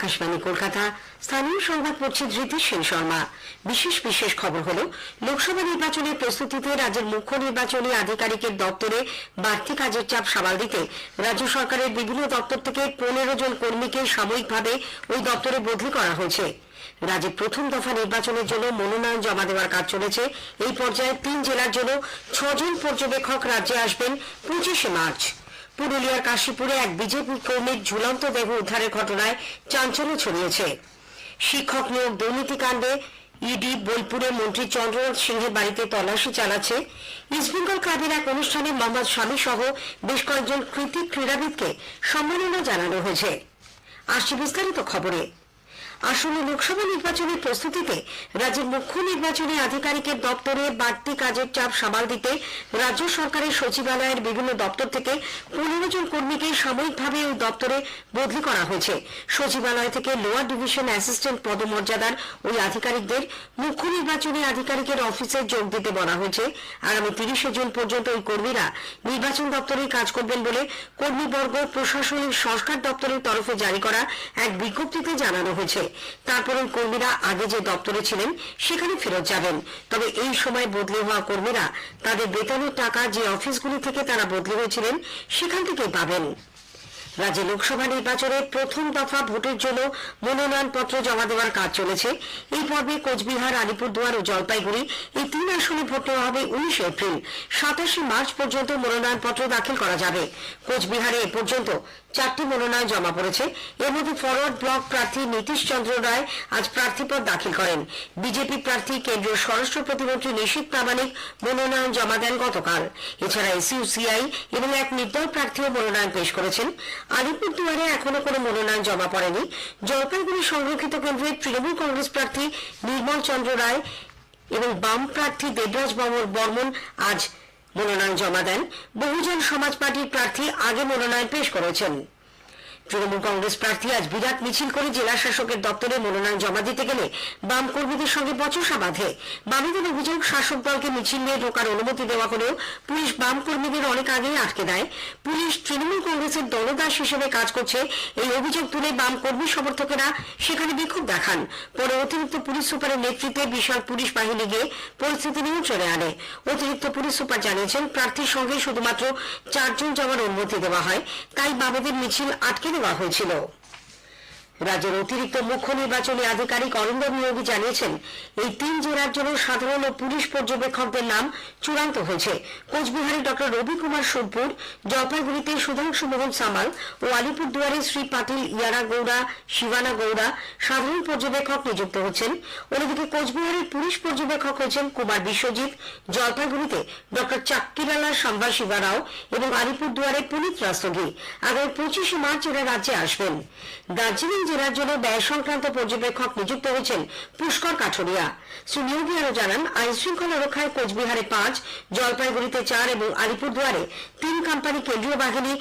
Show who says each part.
Speaker 1: আকাশবাণী কলকাতা। স্থানীয় সংবাদ পড়ছে ধৃতি সেন শর্মা। বিশেষ খবর হলো, লোকসভা নির্বাচনের প্রস্তুতিতে রাজ্যের মুখ্য নির্বাচনী আধিকারিকের দপ্তরে বাড়তি কাজের চাপ সামাল দিতে রাজ্য সরকারের বিভিন্ন দপ্তর থেকে 15 জন কর্মীকে সাময়িকভাবে ওই দপ্তরে বদলি করা হয়েছে। রাজ্যে প্রথম দফা নির্বাচনের জন্য মনোনয়ন জমা দেওয়ার কাজ চলেছে। এই পর্যায়ে 3 জেলার জন্য 6 জন পর্যবেক্ষক রাজ্যে আসবেন 25 মার্চ। পুরুলিয়ার কাশীপুরে এক বিজেপি কর্মীর ঝুলন্ত দেহ উদ্ধারের ঘটনায় চাঞ্চল্য ছড়িয়েছে। শিক্ষক নিয়োগ দুর্নীতি কাণ্ডে ইডি বোলপুরে মন্ত্রী চন্দ্রনাথ সিংহের বাড়িতে তল্লাশি চালাচ্ছে। ইস্টবেঙ্গল ক্লাবের এক অনুষ্ঠানে মোহাম্মদ শামী সহ বেশ কয়েকজন কৃতি ক্রীড়াবিদকে সম্মাননা জানানো হয়েছে। আসছে বিস্তারিত খবরে। আসন্ন লোকসভা নির্বাচনের প্রস্তুতিতে রাজ্যের মুখ্য নির্বাচনী আধিকারিকের দপ্তরে বাড়তি কাজের চাপ সামাল দিতে রাজ্য সরকারের সচিবালয়ের বিভিন্ন দপ্তর থেকে 15 জন কর্মীকে সাময়িকভাবে ওই দপ্তরে বদলি করা হয়েছে। সচিবালয় থেকে লোয়ার ডিভিশন অ্যাসিস্ট্যান্ট পদমর্যাদার ওই আধিকারিকদের মুখ্য নির্বাচনী আধিকারিকের অফিসে যোগ দিতে বলা হয়েছে। আগামী 30 জুন পর্যন্ত ওই কর্মীরা নির্বাচন দপ্তরে কাজ করবেন বলে কর্মীবর্গ প্রশাসনিক সংস্কার দপ্তরের তরফে জারি করা এক বিজ্ঞপ্তিতে জানানো হয়েছে। তারপরে কর্মীরা আগে যে দপ্তরে ছিলেন সেখানে ফেরত যাবেন। তবে এই সময় বদলি হওয়া কর্মীরা তাদের বেতনের টাকা যে অফিসগুলি থেকে তারা বদলি হয়েছিলেন সেখান থেকেই পাবেন। রাজ্যে লোকসভা নির্বাচনের প্রথম দফা ভোটের জন্য মনোনয়নপত্র জমা দেওয়ার কাজ চলেছে। এই পর্বে কোচবিহার, আলিপুরদুয়ার ও জলপাইগুড়ি এই 3 আসনে ভোট নেওয়া হবে 19 এপ্রিল। 27 মার্চ পর্যন্ত মনোনয়নপত্র দাখিল করা যাবে। কোচবিহারে এ পর্যন্ত 4টি মনোনয়ন জমা পড়েছে। এর মধ্যে ফরওয়ার্ড ব্লক প্রার্থী নীতিশ চন্দ্র রায় আজ প্রার্থীপদ দাখিল করেন। বিজেপি প্রার্থী কেন্দ্রীয় স্বরাষ্ট্র প্রতিমন্ত্রী নিশীথ প্রামাণিক মনোনয়ন জমা দেন গতকাল। এছাড়া এসইউসিআই এবং এক নির্দল প্রার্থীও মনোনয়ন পেশ করেছেন। আলিপুরদুয়ারে এখনো কোনো মনোনয়ন জমা পড়েনি। জলপাইগুড়ি সংরক্ষিত কেন্দ্রে তৃণমূল কংগ্রেস প্রার্থী নির্মল চন্দ্র রায় এবং বাম প্রার্থী দেবরাজ বর্মন আজ মনোনয়ন জমা দেন। বহুজন সমাজ পার্টির প্রার্থী আগে মনোনয়ন পেশ করেছেন। তৃণমূল কংগ্রেস প্রার্থী আজ বিরাট মিছিল করে জেলা শাসকের দপ্তরে মনোনয়ন জমা দিতে গেলে বাম কর্মীদের সঙ্গে বচসা বাঁধে। বামেদের অভিযোগ, শাসক দলকে মিছিল নিয়ে ঢোকার অনুমতি দেওয়া হলেও পুলিশ বাম কর্মীদের অনেক আগেই আটকে দেয়। পুলিশ তৃণমূল কংগ্রেসের দলদাস হিসেবে কাজ করছে এই অভিযোগ তুলে বাম কর্মী সমর্থকেরা সেখানে বিক্ষোভ দেখান। পরে অতিরিক্ত পুলিশ সুপারের নেতৃত্বে বিশাল পুলিশ বাহিনী গিয়ে পরিস্থিতি নিয়ন্ত্রণে আনে। অতিরিক্ত পুলিশ সুপার জানিয়েছেন, প্রার্থীর সঙ্গে শুধুমাত্র 4 জন যাওয়ার অনুমতি দেওয়া হয়, তাই বামেদের মিছিল আটকে দেওয়া হয়েছিল। রাজ্যের অতিরিক্ত মুখ্য নির্বাচনী আধিকারিক অরিন্দম নিয়োগী জানিয়েছেন, এই 3 জেলার জন্য সাধারণ ও পুলিশ পর্যবেক্ষকদের নাম চূড়ান্ত হয়েছে। কোচবিহারে ডক্টর রবি কুমার সুরপুর, জলপাইগুড়িতে সুধাংশু মোহন সামাল ও আলিপুরদুয়ারে শ্রী পাটিল ইয়ারা গৌড়া, শিবানা গৌড়া সাধারণ পর্যবেক্ষক নিযুক্ত হচ্ছেন। অন্যদিকে কোচবিহারের পুলিশ পর্যবেক্ষক হয়েছেন কুমার বিশ্বজিৎ, জলপাইগুড়িতে ডক্টর চাক্কিরালা সাম্বা শিবা রাও এবং আলিপুরদুয়ারে পুনিত রাস্তগি। আগামী 25 মার্চ এরা রাজ্যে আসবেন। দার্জিলিং জেলার জন্য ব্যয় সংক্রান্ত পর্যবেক্ষক নিযুক্ত হয়েছেন পুষ্কর কাঠুরিয়া। শ্রী নিয়োগী আরো জানান, আইন শৃঙ্খলা রক্ষায় কোচবিহারে 5, জলপাইগুড়িতে 4 এবং আলিপুরদুয়ারে 3 কোম্পানি কেন্দ্রীয় বাহিনী